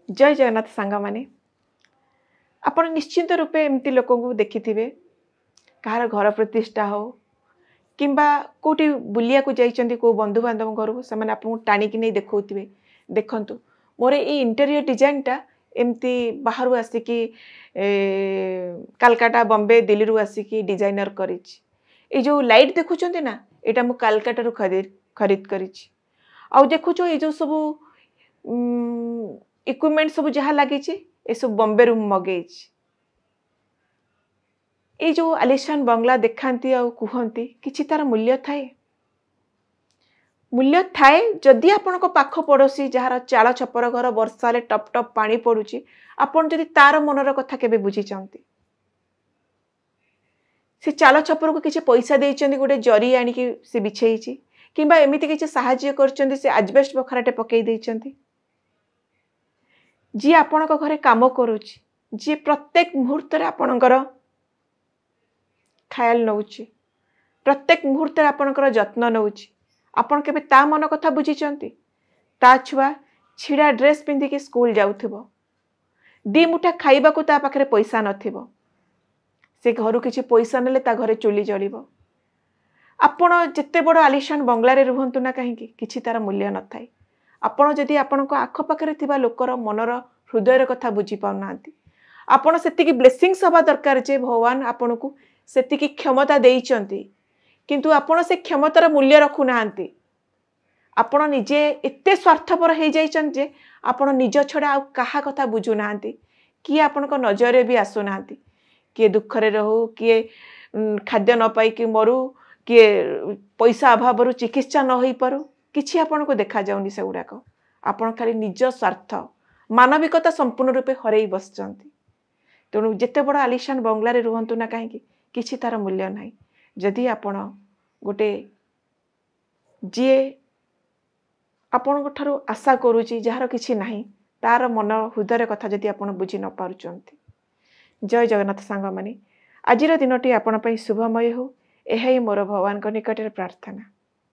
जय जगन्नाथ सांग माने आपण निश्चिंत रूपे एमती लोक देखिथिबे कहार घर प्रतिष्ठा हो किंबा कोटी बुलिया को जाइचंदी को बंधु बांधव घर से माने आपन टाणी नहीं देखौथिबे देखंतु मोर ए इंटीरियर डिजाइन टा एमती बाहर आसिकी कलकत्ता बॉम्बे दिल्ली रु आसिकी डिजाइनर करिछि ए जो लाइट देखुचंदी ना एटा मु कलकत्ता रु खरीद करिछि आ देखुचो ए जो सब इक्विपमेंट सब जहाँ लगी ए सब बॉम्बे रु मगे ये जो आलिशान बंगला देखाती आ कहती किछि तार मूल्य थाए जदि आपण पाख पड़ोसी जार चाल छपर घर वर्षा टप टप पानी पड़ुची आपण जदि तार मनर कथा केबे बुझी से चाल छपर को किछि पैसा देइचंदी गोटे जरी आनिकी से बिछेइची किंबा एमिति किछि सहाय्य करचंदी से आजबेस्ट बखराटे पकई देइचंदी जी आपण घरे काम करुची जी प्रत्येक मुहूर्त रे आपणकर ख्याल नौची प्रत्येक मुहूर्त रे आपणकर जत्न नौची आपण केबे ता मन कथा बुझीचंती ता छुआ छिड़ा ड्रेस पिंधिकी स्कूल जाउथिबो दी मुठा खाइबा को ता पाखरे पैसा नथिबो से घर किछि पैसा नेले ता घरे चुली जलिबो आपण जत्ते बड़ आलिशान बंगला रे रुहंतु ना काहे किछि तार मूल्य न थाए आपण जदि आपण को आख पाखरे थिबा लोकर मनर हृदयर कथा बुझी पाउनांती आपण सेतिकी ब्लेसिंग्स हवा दरकार जे भगवान आपण को सेतिकी क्षमता देइचंती किंतु आपण से क्षमतार मूल्य रखु नांती आपण निजे एते स्वार्थपर हे जाइचन जे आपण निज छडा आ कहा कथा बुझु नांती कि आपण को नजर रे भी आसु नांती कि दुख रे रहू कि खाद्य न पाई कि मरु कि पैसा अभाव रु चिकित्सा न होई पारू किछि आपण को देखा जाउनी से गुडाक आपण खाली निज स्वार्थ मानविकता संपूर्ण रूपे हरई बसचंती तेणु जिते बड़ आलिशान बंगला रे रुहंतु ना कहीं किछि तार मूल्य नाही जदि आपण गोटे जी आपण ठारू आशा करूची जार किछि नाही तार मन हृदय कथा जदि आपण बुझी न पारुचंती जय जगन्नाथ सांग माने आजिर दिनटी आपण पई शुभमय हो एही मोर भगवान को निकट प्रार्थना।